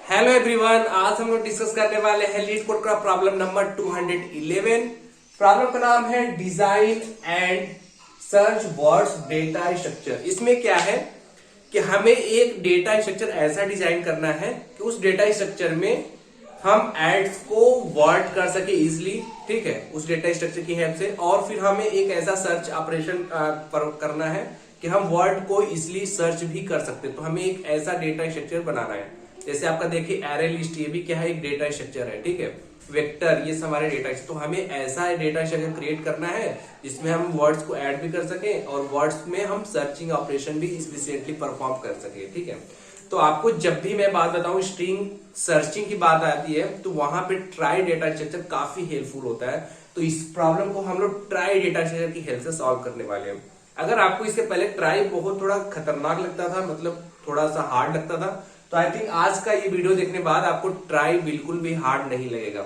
Hello everyone, आज हम लोग डिस्कस करने वाले हैं लीड कोड का प्रॉब्लम नंबर 211। प्रॉब्लम का नाम है design and search words data structure. इसमें क्या है कि हमें एक डेटा स्ट्रक्चर ऐसा डिजाइन करना है कि उस डेटा स्ट्रक्चर में हम एड्स को वर्ड कर सके इजिली, ठीक है, उस डेटा स्ट्रक्चर की हेल्प से। और फिर हमें एक ऐसा सर्च ऑपरेशन करना है कि हम वर्ड को इजिली सर्च भी कर सकते हैं। तो हमें एक ऐसा डेटा स्ट्रक्चर बनाना है। जैसे आपका देखिए एरे लिस्ट, ये भी क्या है, एक डेटा स्ट्रक्चर है, ठीक है। वेक्टर, ये हमारे डेटा। तो हमें ऐसा डेटा स्ट्रक्चर क्रिएट करना है जिसमें हम वर्ड्स को ऐड भी कर सकें और वर्ड्स में हम सर्चिंग ऑपरेशन भी इफिशिएंटली परफॉर्म कर सके, ठीक है। तो आपको जब भी मैं बात बताऊं स्ट्रिंग सर्चिंग की बात आती है तो वहां पे ट्राई डेटा स्ट्रक्चर काफी हेल्पफुल होता है। तो इस प्रॉब्लम को हम लोग ट्राई डेटा स्ट्रक्चर की हेल्प से सॉल्व करने वाले हैं। अगर आपको इसके पहले ट्राई बहुत थोड़ा खतरनाक लगता था, मतलब थोड़ा सा हार्ड लगता था, तो आई थिंक आज का ये वीडियो देखने बाद आपको ट्राई बिल्कुल भी हार्ड नहीं लगेगा।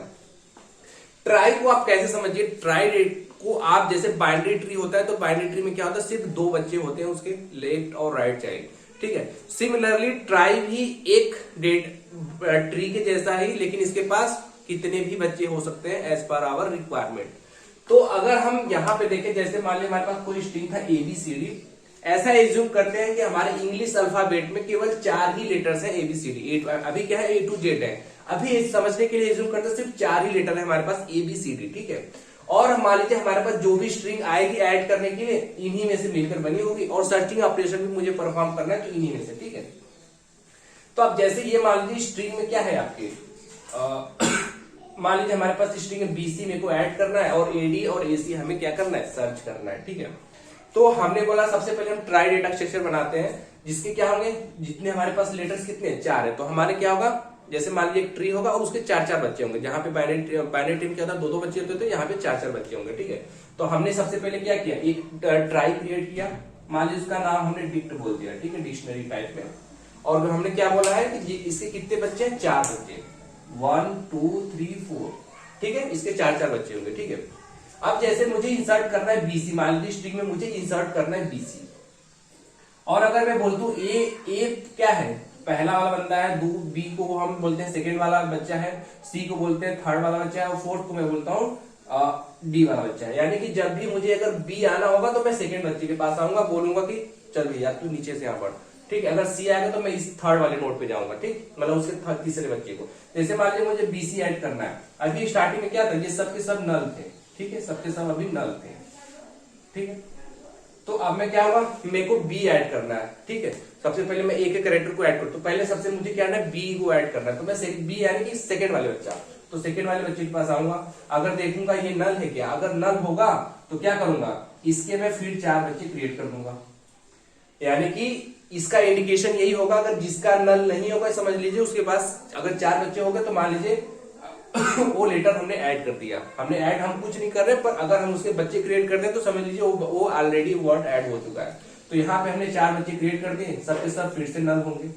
ट्राई को आप कैसे समझिए, ट्राई को आप जैसे बाइनरी ट्री होता है तो बाइनरी ट्री में क्या होता है, सिर्फ दो बच्चे होते हैं उसके, लेफ्ट और राइट चाइल्ड, ठीक है। सिमिलरली ट्राई भी एक ट्री के जैसा ही, लेकिन इसके पास कितने भी बच्चे हो सकते हैं एज पर आवर रिक्वायरमेंट। तो अगर हम यहाँ पे देखें, जैसे मान लीजिए हमारे पास कोई स्ट्रिंग था ABCD, ऐसा एज्यूम करते हैं कि हमारे इंग्लिश अल्फाबेट में केवल 4 ही लेटर्स हैं ABCD। अभी क्या है, A to Z है। अभी समझने के लिए एज्यूम करते हैं सिर्फ 4 ही लेटर है हमारे पास ABCD, ठीक है। और मान लीजिए हमारे पास जो भी स्ट्रिंग आएगी ऐड करने के लिए इन्हीं में से मिलकर बनी होगी, और सर्चिंग ऑपरेशन भी मुझे परफॉर्म करना है तो इन्हीं में से, ठीक है। तो अब जैसे ये मान लीजिए स्ट्रिंग में क्या है आपके, मान लीजिए हमारे पास स्ट्रिंग में BC मेरे को ऐड करना है और AD और AC हमें क्या करना है, सर्च करना है, ठीक है। तो हमने बोला सबसे पहले हम ट्राई डेटा स्ट्रक्चर बनाते हैं जिसके क्या होंगे, जितने हमारे पास लेटर्स कितने 4 है, तो हमारे क्या होगा, जैसे मान लीजिए एक ट्री होगा और उसके 4 बच्चे होंगे। जहां पे बाइनरी ट्री में क्या होता है, 2 बच्चे होते हैं, तो यहाँ पे 4 बच्चे होंगे, ठीक है। तो हमने सबसे पहले क्या किया, एक ट्राई क्रिएट किया। मान लीजिए उसका नाम हमने डिक्ट बोल दिया, ठीक है, डिक्शनरी टाइप में। और हमने क्या बोला है कि इसके कितने बच्चे हैं, 4 बच्चे, 1 2 3 4, ठीक है, इसके 4 बच्चे होंगे, ठीक है। अब जैसे मुझे इंसर्ट करना है BC, मान लीजिए स्ट्रिंग में मुझे इंसर्ट करना है BC, और अगर मैं बोल दूं ए क्या है, पहला वाला बंदा है, B को हम बोलते हैं सेकंड वाला बच्चा है, C को बोलते हैं थर्ड वाला बच्चा है, और फोर्थ को मैं बोलता हूँ D वाला बच्चा है। यानी कि जब भी मुझे अगर B आना होगा तो मैं सेकंड बच्चे के पास आऊंगा, बोलूंगा कि चल भैया तू नीचे से यहाँ पढ़, ठीक है। अगर C आएगा तो मैं इस थर्ड वाले नोट पे जाऊंगा, ठीक, मतलब उसके तीसरे बच्चे को। जैसे मान लीजिए मुझे BC ऐड करना है, अभी स्टार्टिंग में क्या था, ये सब के सब नल थे, ठीक है, सबके सब अभी नल थे, ठीक है। तो अब मैं क्या होगा, मेरे को B ऐड करना है, ठीक है। सबसे पहले मैं A के कैरेक्टर को ऐड करूँ, तो पहले सबसे मुझे क्या है, B को ऐड करना है, तो मैं B यानी कि सेकंड वाले बच्चा, तो सेकंड वाले बच्चे के पास आऊंगा। अगर देखूंगा ये नल है क्या, अगर नल होगा तो क्या करूंगा, इसके मैं फिर 4 बच्चे क्रिएट कर दूंगा। यानी कि इसका इंडिकेशन यही होगा, अगर जिसका नल नहीं होगा समझ लीजिए उसके पास अगर 4 बच्चे हो गए तो मान लीजिए वो लेटर हमने ऐड कर दिया। हमने ऐड हम कुछ नहीं कर रहे, पर अगर हम उसके बच्चे क्रिएट कर दें तो समझ लीजिए वो ऑलरेडी वर्ड ऐड हो चुका है। तो यहाँ पे हमने 4 बच्चे क्रिएट कर दिए, सबके सब फिर से नल होंगे,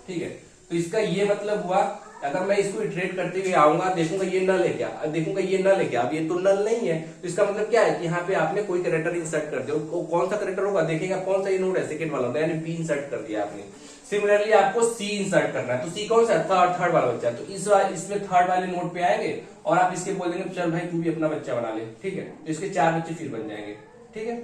ठीक है। तो इसका ये मतलब हुआ, अगर मैं इसको इटरेट करते हुए आऊंगा, देखूंगा ये नल है क्या, देखूंगा ये नल है क्या, अब ये तो नल नहीं है, तो इसका मतलब क्या है कि यहाँ पे आपने कोई कैरेक्टर इंसर्ट कर दिया। वो कौन सा कैरेक्टर होगा, देखेगा कौन सा ये नोड है, सेकंड वाला होगा, यानी B इंसर्ट कर दिया आपने। सिमिलरली आपको C इंसर्ट करना है, तो C कौन सा है, थर्ड वाला बच्चा, तो इसमें थर्ड वाले नोड पे आएंगे और आप इसके बोल देंगे चल भाई तू भी अपना बच्चा बना ले, ठीक है। तो इसके 4 बच्चे फिर बन जाएंगे, ठीक है।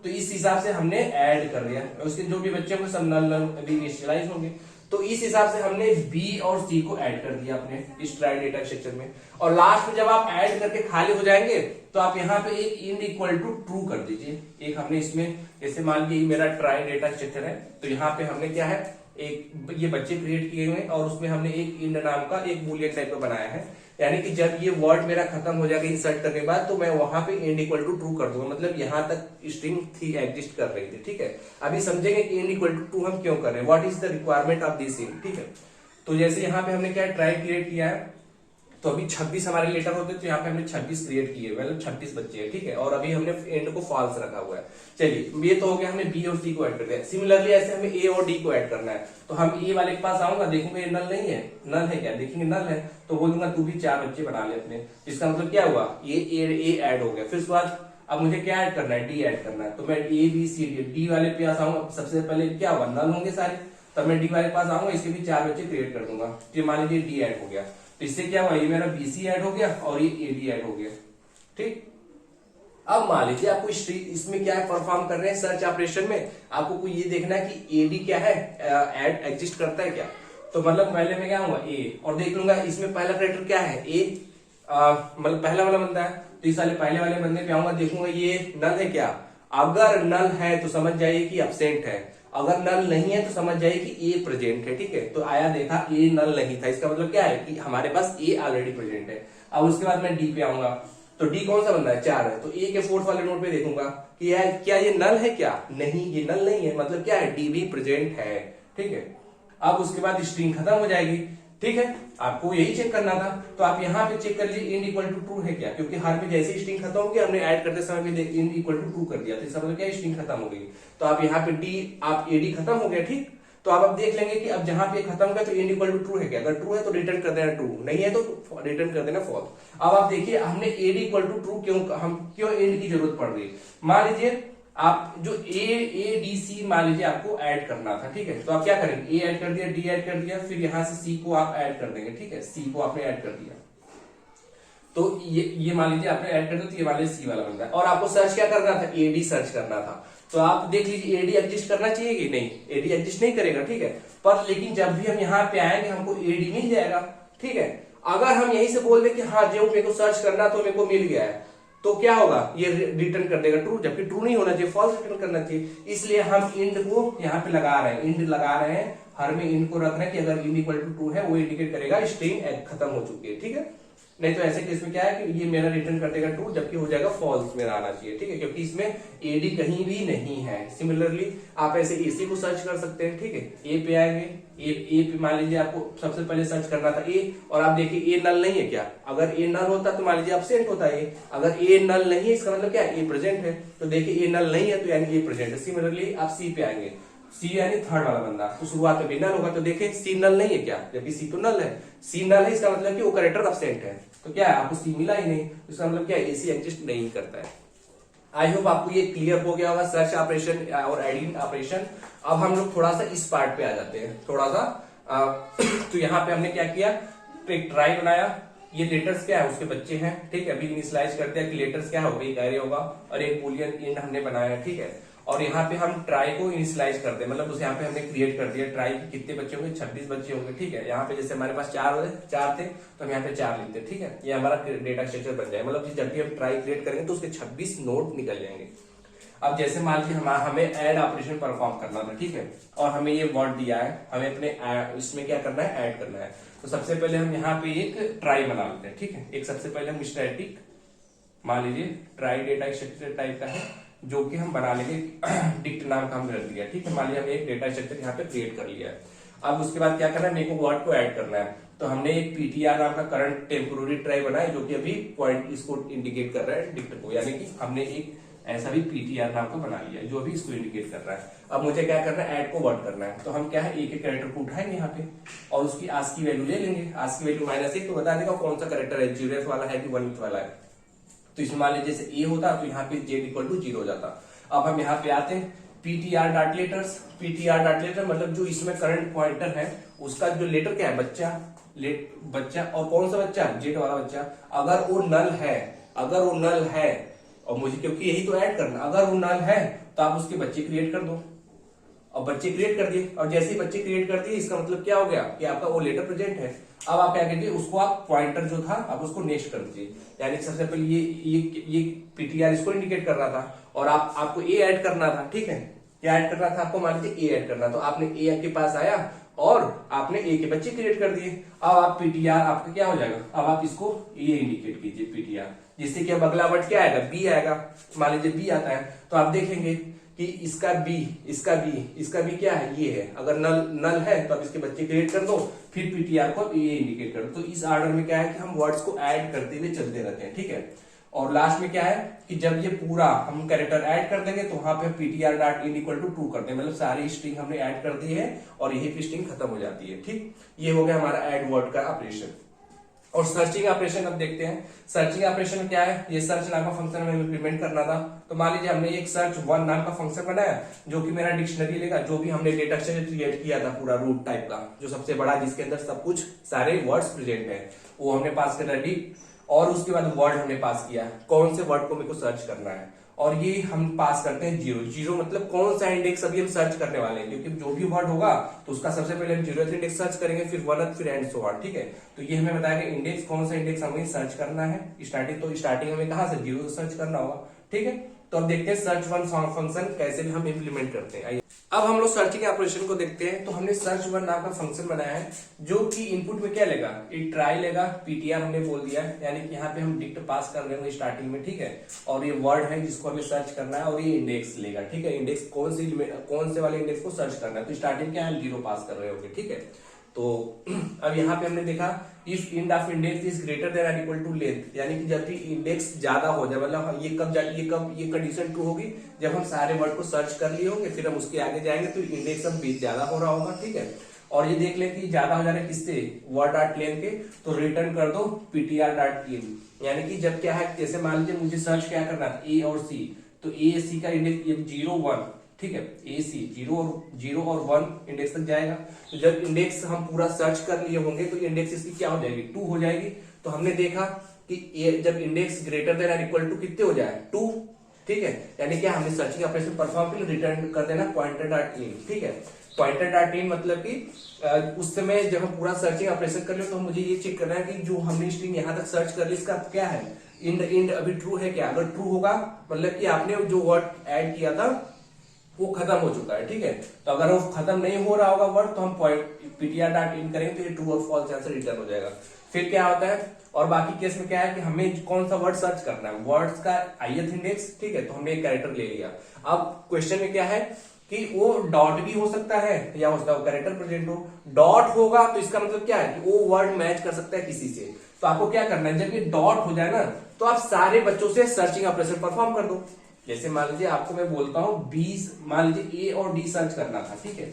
तो इस हिसाब से हमने ऐड कर दिया, उसके जो भी बच्चे होंगे सब नल अभी इनिशियलाइज होंगे। तो इस हिसाब से हमने B और C को ऐड कर दिया अपने इस ट्राई डेटा स्ट्रक्चर में। और लास्ट में जब आप ऐड करके खाली हो जाएंगे तो आप यहाँ पे एक इंड इक्वल टू ट्रू कर दीजिए। एक हमने इसमें जैसे मान लीजिए मेरा ट्राई डेटा स्ट्रक्चर है, तो यहाँ पे हमने क्या है, एक ये बच्चे क्रिएट किए हुए और उसमें हमने एक इंड नाम का एक बूलियन टाइप का बनाया है। यानी कि जब ये वर्ड मेरा खत्म हो जाएगा इंसर्ट करने के बाद, तो मैं वहां पे इंड इक्वल टू ट्रू कर दूंगा, मतलब यहां तक स्ट्रिंग थी एग्जिस्ट कर रही थी, ठीक है। अभी समझेंगे कि इंड इक्वल टू ट्रू हम क्यों कर रहे हैं, what is the requirement of this end, ठीक है। तो जैसे यहाँ पे हमने क्या ट्राई क्रिएट किया है, तो अभी 26 हमारे लेटर होते, तो यहाँ पे हमने 26 क्रिएट किए, मतलब 26 बच्चे हैं, ठीक है। और अभी हमने एंड को फॉल्स रखा हुआ है। चलिए ये तो हो गया, हमने B और C को ऐड कर दिया। सिमिलरली ऐसे हमें A और D को ऐड करना है, तो हम A वाले के पास आऊंगा, देखूंगा ये नल नहीं है, नल है क्या, देखेंगे नल है, तो बोलूंगा तू भी 4 बच्चे बना ले अपने। इसका मतलब क्या हुआ, ये A ऐड हो गया। फिर उसके बाद अब मुझे क्या ऐड करना है, D ऐड करना है, तो मैं A B C D वाले पे पास आऊंगा, सबसे पहले क्या हुआ, नल होंगे सारे, तब मैं डी वाले के पास आऊंगा, इसके भी 4 बच्चे क्रिएट कर दूंगा। ये मान लीजिए डी ऐड हो गया, तो इससे क्या हुआ, ये मेरा बीसी ऐड हो गया और ये एडी ऐड हो गया। ठीक, अब मान लीजिए आपको इसमें क्या है, परफॉर्म कर रहे हैं सर्च ऑपरेशन में, आपको कोई ये देखना है कि एडी क्या है, ऐड एग्जिस्ट करता है क्या। तो मतलब पहले मैं क्या हूँ ए, और देख लूंगा इसमें पहला कैरेक्टर क्या है ए, मतलब पहला वाला बंदा है, तो इस वाले पहले वाले बंदे पे आऊंगा, देखूंगा ये नल है क्या। अगर नल है तो समझ जाइए कि एब्सेंट है, अगर नल नहीं है तो समझ जाइए कि ए प्रेजेंट है। ठीक है, तो आया देखा ए नल नहीं था, इसका मतलब क्या है कि हमारे पास ए ऑलरेडी प्रेजेंट है। अब उसके बाद मैं डी पे आऊंगा, तो डी कौन सा बंदा है, 4 है, तो ए के 4th वाले नोड पे देखूंगा कि क्या ये नल है क्या, नहीं ये नल नहीं है, मतलब क्या है डी भी प्रेजेंट है। ठीक है, अब उसके बाद स्ट्रिंग खत्म हो जाएगी। ठीक है, आपको यही चेक करना था, तो आप यहाँ पे चेक कर लीजिए इंड इक्वल टू ट्रू है क्या, क्योंकि हर पे जैसे स्ट्रिंग खत्म होगी हमने ऐड करते समय भी इंड इक्वल टू ट्रू कर दिया, तो इसका मतलब क्या स्ट्रिंग खत्म हो गई। तो आप यहाँ पे डी, आप एडी खत्म हो गया। ठीक, तो आप देख लेंगे कि अब जहां पे खत्म हो गया तो इंड इक्वल टू ट्रू है क्या, अगर ट्रू है तो रिटर्न कर देना ट्रू, नहीं है तो रिटर्न कर देना फॉल्स। अब आप देखिए हमने एडी इक्वल टू ट्रू क्यों इंड की जरूरत पड़ रही है। मान लीजिए आप जो ए डी सी मान लीजिए आपको ऐड करना था। ठीक है, तो आप क्या करेंगे, ए ऐड कर दिया, डी ऐड कर दिया, फिर यहां से सी को आप ऐड कर देंगे। ठीक है, सी को आपने ऐड कर दिया, तो ये मान लीजिए आपने ऐड कर दिया, तो ये मान लीजिए सी वाला बंदा है, और आपको सर्च क्या करना था, एडी सर्च करना था। तो आप देख लीजिए एडी एग्जिस्ट करना चाहिए कि नहीं, एडी एग्जिस्ट नहीं करेगा। ठीक है, पर लेकिन जब भी हम यहाँ पे आएंगे हमको एडी मिल जाएगा। ठीक है, अगर हम यहीं से बोल दें कि हाँ जो मेरे को सर्च करना तो मेरे को मिल गया है, तो क्या होगा, ये रिटर्न कर देगा ट्रू, जबकि ट्रू नहीं होना चाहिए, फॉल्स रिटर्न करना चाहिए। इसलिए हम इंड को यहाँ पे लगा रहे हैं, इंड लगा रहे हैं, हर में इंड को रख रहे हैं कि अगर इंड इक्वल टू ट्रू है वो इंडिकेट करेगा स्ट्रिंग खत्म हो चुकी है। ठीक है, नहीं तो ऐसे केस में क्या है कि ये मेरा रिटर्न कर देगा ट्रू, जबकि हो जाएगा फॉल्स मेरा आना चाहिए। ठीक है, क्योंकि इसमें एडी कहीं भी नहीं है। सिमिलरली आप ऐसे एसी को सर्च कर सकते हैं। ठीक है, ए पे आएंगे, ए पे मान लीजिए आपको सबसे पहले सर्च करना था ए, और आप देखिए ए नल नहीं है क्या, अगर ए नल होता तो मान लीजिए एब्सेंट होता है, अगर ए नल नहीं है इसका मतलब क्या है ए प्रेजेंट है, तो देखिए ए नल नहीं है तो यानी ए प्रेजेंट है। सिमिलरली आप सी पे आएंगे, सी यानी 3rd वाला बंदा, तो शुरुआत में भी नल होगा, तो देखें सी नल नहीं है क्या, जबकि सी तो नल है, सी नल है इसका मतलब कि वो कैरेक्टर एब्सेंट है, तो क्या है आपको सी मिला ही नहीं, इसका मतलब क्या है एसी एग्जिस्ट नहीं करता है। आई होप आपको ये क्लियर हो गया होगा सर्च ऑपरेशन और एडिंग ऑपरेशन। अब हम लोग थोड़ा सा इस पार्ट पे आ जाते हैं थोड़ा सा। तो यहाँ पे हमने क्या किया, एक ट्राई बनाया, ये लेटर्स क्या है उसके बच्चे हैं। ठीक है, अभी इनिशियलाइज करते हैं कि लेटर्स क्या होगा, एक एरे होगा और एक बूलियन इंड हमने बनाया। ठीक है, और यहाँ पे हम ट्राई को इनिशियलाइज करते हैं, मतलब उस यहाँ पे हमने क्रिएट कर दिया ट्राई के कितने बच्चे होंगे, 26 बच्चे होंगे। ठीक है, यहाँ पे जैसे हमारे पास 4 थे तो हम यहाँ पे 4 लिखते हैं। ठीक है, ये हमारा डेटा स्ट्रक्चर बन जाए, मतलब जब भी हम ट्राई क्रिएट करेंगे तो उसके 26 नोड निकल जाएंगे। अब जैसे मान लीजिए हमें ऐड ऑपरेशन परफॉर्म करना था। ठीक है, और हमें ये वर्ड दिया है, हमें अपने इसमें क्या करना है, ऐड करना है। तो सबसे पहले हम यहाँ पे एक ट्राई बना लेते हैं। ठीक है, एक सबसे पहले हम स्टैटिक मान लीजिए ट्राई डेटा स्ट्रक्चर टाइप का है, जो कि हम बना लेंगे डिक्ट नाम का हमने रख दिया। ठीक है, मान लिया हमने एक डेटा स्ट्रक्चर यहाँ पे क्रिएट कर लिया है। अब उसके बाद क्या करना है, मेरे को वर्ड को ऐड करना है, तो हमने एक पीटीआर नाम का करंट टेम्पोररी ट्राई बनाया, जो कि अभी पॉइंट इसको इंडिकेट कर रहा है डिक्ट को, यानी कि हमने एक ऐसा भी पीटीआर नाम का बना लिया है जो अभी इसको इंडिकेट कर रहा है। अब मुझे क्या करना है, ऐड को वर्ड करना है, तो हम क्या है एक कैरेक्टर को उठाएंगे यहाँ पे और उसकी आस्क की वैल्यू ले लेंगे। आस्क की वैल्यू -1 तो बता देगा कौन सा कैरेक्टर है, 0th वाला है कि 1th वाला है। तो इसमें मान लीजिए जैसे ए होता तो यहाँ पे z इक्वल टू 0 हो जाता। अब हम यहाँ पे आते हैं ptr dot letters, ptr dot letter मतलब जो इसमें करंट पॉइंटर है उसका जो लेटर क्या है, बच्चा और कौन सा बच्चा, जेड वाला बच्चा। अगर वो नल है और मुझे क्योंकि यही तो ऐड करना, अगर वो नल है तो आप उसके बच्चे क्रिएट कर दो, और बच्चे क्रिएट कर दिए, और जैसे ही बच्चे क्रिएट कर दिए इसका मतलब क्या हो गया कि आपका वो लेटर प्रेजेंट है। अब आप क्या करिए, उसको आप पॉइंटर जो था आप उसको नेक्स्ट कर दीजिए, यानी सबसे पहले ये पीटीआर इसको इंडिकेट कर रहा था और आपको ए ऐड करना था। ठीक है, क्या ऐड करना था आपको, मान लीजिए ए ऐड करना, तो आपने ए के पास आया और आपने ए के बच्चे क्रिएट कर दिए। अब आप पीटीआर आपका क्या हो जाएगा, अब आप इसको ये इंडिकेट कीजिए पीटीआर, जिससे कि अब अगला वर्ड क्या आएगा, बी आएगा। मान लीजिए बी आता है तो आप देखेंगे कि इसका बी क्या है, ये है। अगर नल है तो आप इसके बच्चे क्रिएट कर दो, फिर पीटीआर को ये इंडिकेट कर दो। तो इस ऑर्डर में क्या है कि हम वर्ड्स को ऐड करते हुए चलते रहते हैं। ठीक है, और लास्ट में क्या है कि जब ये पूरा हम कैरेक्टर ऐड कर देंगे तो वहां पे PTR dot in equal to true करते हैं, मतलब सारी स्ट्रिंग हमने ऐड कर दी है और यही पे स्ट्रिंग खत्म हो जाती है। ठीक, ये हो गया हमारा ऐड वर्ड का ऑपरेशन। और सर्चिंग ऑपरेशन अब देखते हैं। सर्चिंग ऑपरेशन में क्या है, ये सर्च नाम का फंक्शन हमें इंप्लीमेंट करना था। तो मान लीजिए हमने एक सर्च वन नाम का फंक्शन बनाया जो कि मेरा डिक्शनरी लेगा, जो भी हमने डेटा स्ट्रक्चर क्रिएट किया था पूरा रूट टाइप का, जो सबसे बड़ा जिसके अंदर सब कुछ सारे वर्ड्स प्रेजेंट है, वो हमने पास कर डी। और उसके बाद वर्ड हमने पास किया, कौन से वर्ड को मेरे को सर्च करना है, और ये हम पास करते हैं जीरो। जीरो मतलब कौन सा इंडेक्स अभी हम सर्च करने वाले हैं, क्योंकि जो भी वर्ड होगा तो उसका सबसे पहले हम जीरो इंडेक्स सर्च करेंगे, फिर वन, फिर एंड सो ऑन। ठीक है, तो ये हमें बताया कि इंडेक्स कौन सा इंडेक्स हमें सर्च करना है स्टार्टिंग। तो स्टार्टिंग हमें कहां से, जीरो से सर्च करना होगा। ठीक है, तो अब देखते हैं सर्च वन फंक्शन कैसे भी हम इंप्लीमेंट करते हैं। अब हम लोग सर्चिंग ऑपरेशन को देखते हैं। तो हमने सर्च वन नाम का फंक्शन बनाया है जो कि इनपुट में क्या लेगा, एक ट्राई लेगा, पीटीआर हमने बोल दिया है, यानी कि यहाँ पे हम डिक्ट पास कर रहे होंगे स्टार्टिंग में। ठीक है, और ये वर्ड है जिसको हमें सर्च करना है, और ये इंडेक्स लेगा। ठीक है, इंडेक्स कौन से वाले इंडेक्स को सर्च करना है, तो स्टार्टिंग क्या है, जीरो पास कर रहे होंगे। ठीक है, तो अब यहाँ पे हमने देखा if end of index is greater than और इक्वल टू लेंथ, यानी कि जब भी इंडेक्स ज्यादा हो जाए, मतलब ये कंडीशन ट्रू होगी जब हम सारे वर्ड को सर्च कर लिए होंगे, फिर हम उसके आगे जाएंगे तो इंडेक्स अब ज्यादा हो रहा होगा। ठीक है, और ये देख लें कि ज्यादा हो जा रहा है किससे, वर्ड डॉट लेंथ के, तो रिटर्न कर दो ptr डॉट इन। यानी कि जब क्या है, जैसे मान लीजिए मुझे सर्च क्या करना है, ए और सी, तो ए सी का इंडेक्स 0 1, ठीक है, ए सी जीरो और वन इंडेक्स तक जाएगा। तो जब इंडेक्स हम पूरा सर्च कर लिए होंगे तो इंडेक्स इसकी क्या हो जाएगी, 2 हो जाएगी। तो हमने देखा कि जब इंडेक्स ग्रेटर देन और इक्वल टू कितने हो जाए, 2। ठीक है, यानी क्या, हमने सर्चिंग ऑपरेशन परफॉर्म के लिए रिटर्न कर देना पॉइंटर डॉट इन। ठीक है, पॉइंटर डॉट इन मतलब कि उस समय जब हम पूरा सर्चिंग ऑपरेशन कर ले तो मुझे ये चेक करना है कि जो हमने स्ट्रिंग यहाँ तक सर्च कर ली इसका क्या है, इंड अभी ट्रू है क्या। अगर ट्रू होगा मतलब कि आपने जो वर्ड ऐड किया था वो खत्म हो चुका है। ठीक है, तो अगर वो खत्म नहीं हो रहा होगा वर्ड तो हम ptr डॉट इन करेंगे तो ये ट्रू और फॉल्स आंसर रिटर्न हो जाएगा। फिर क्या होता है, और बाकी केस में क्या है कि हमें कौन सा वर्ड सर्च करना है, वर्ड्स का ith इंडेक्स। ठीक है, तो हमने एक कैरेक्टर ले लिया। अब क्वेश्चन में क्या है कि वो डॉट भी हो सकता है या हो सकता है कैरेक्टर प्रेजेंट हो। डॉट होगा तो इसका मतलब क्या है कि वो वर्ड मैच कर सकता है किसी से। तो आपको क्या करना है, जब ये डॉट हो जाए ना तो आप सारे बच्चों से सर्चिंग ऑपरेशन परफॉर्म कर दो। जैसे मान लीजिए आपको मैं बोलता हूं बी, मान लीजिए ए और डी सर्च करना था। ठीक है,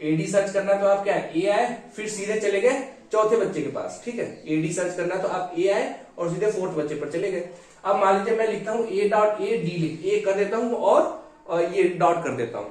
ए डी सर्च करना तो आप क्या है, ए आए फिर सीधे चले गए चौथे बच्चे के पास। ठीक है, ए डी सर्च करना तो आप ए आए और सीधे फोर्थ बच्चे पर चले गए। अब मान लीजिए मैं लिखता हूं ए डॉट ए डी, ए कर देता हूं और ये डॉट कर देता हूं,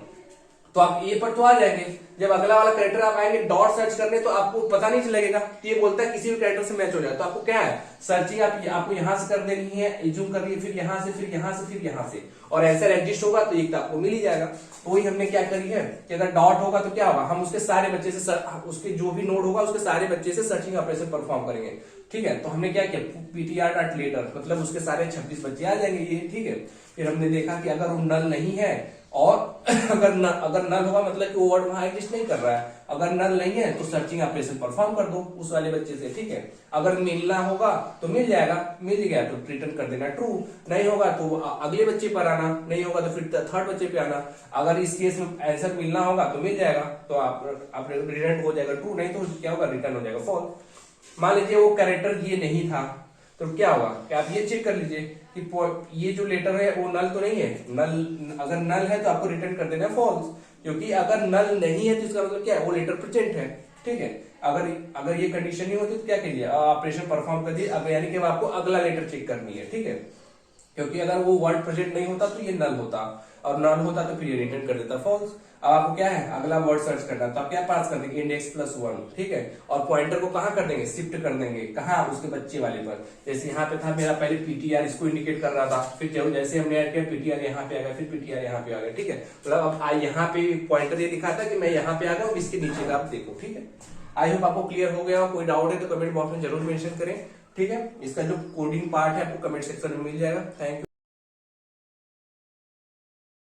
तो आप ए पर तो आ जाएंगे। जब अगला वाला कैरेक्टर आप आएंगे डॉट सर्च करने तो आपको पता नहीं चलेगा कि ये बोलता है किसी भी कैरेक्टर से मैच हो जाए। तो आपको क्या है, सर्चिंग आपको यहां से कर देनी है, एज्यूम कर रही है, फिर यहां से, फिर यहां से, फिर यहां से, और ऐसा एग्जिस्ट होगा तो एक तो आपको मिल ही जाएगा। तो वही हमने क्या करी है कि अगर डॉट होगा तो क्या होगा, हम उसके सारे बच्चे से उसके जो भी नोड होगा उसके सारे बच्चे से सर्चिंग ऑपरेशन परफॉर्म करेंगे। ठीक है, तो हमने क्या किया, ptr डॉट लेटर, मतलब उसके सारे 26 बच्चे आ जाएंगे ये। ठीक है, फिर हमने देखा कि अगर वो नल नहीं है और अगर नल होगा मतलब कि वो वर्ड वहां एग्जिस्ट नहीं कर रहा है। अगर नल नहीं है तो सर्चिंग ऑपरेशन परफॉर्म कर दो उस वाले बच्चे से। ठीक है, अगर मिलना होगा तो मिल जाएगा, मिल गया तो रिटर्न कर देना ट्रू, नहीं होगा तो अगले बच्चे पर आना, नहीं होगा तो फिर थर्ड बच्चे पे आना। अगर इस केस में आंसर मिलना होगा तो मिल जाएगा, तो आप रिटर्न हो जाएगा ट्रू, नहीं तो क्या होगा, रिटर्न हो जाएगा फॉल्स। मान लीजिए वो कैरेक्टर ये नहीं था तो क्या होगा कि आप ये चेक कर लीजिए कि ये जो लेटर है वो नल तो नहीं है। नल अगर नल है तो आपको रिटर्न कर देना फॉल्स, क्योंकि अगर नल नहीं है तो इसका मतलब क्या है, वो लेटर प्रेजेंट है। ठीक है, अगर ये कंडीशन नहीं होती तो क्या कीजिए, ऑपरेशन परफॉर्म कर दिए, यानी कि आपको अगला लेटर चेक करनी है। ठीक है, क्योंकि अगर वो वर्ड प्रेजेंट नहीं होता तो ये नल होता, और नल होता तो फिर ये रिटर्न कर देता फॉल्स। अब आपको क्या है, अगला वर्ड सर्च करना, तो आप क्या पास कर देंगे, इंडेक्स प्लस 1। ठीक है, और पॉइंटर को कहां कर देंगे, शिफ्ट कर देंगे, कहां, उसके बच्चे वाले पर। जैसे यहाँ पे था मेरा पहले ptr इसको इंडिकेट कर रहा था, फिर जैसे हमने ऐड किया ptr यहाँ पे आ गया, फिर ptr यहाँ पे आ गया। ठीक है, मतलब अब यहाँ पे पॉइंटर ये दिखाता है कि मैं यहाँ पे आ गया हूँ, इसके नीचे का आप देखो। ठीक है, आई होप आपको क्लियर हो गया हो। कोई डाउट है तो कमेंट बॉक्स में जरूर मेंशन करें। ठीक है, इसका जो कोडिंग पार्ट है आपको कमेंट सेक्शन में मिल जाएगा। Thank you.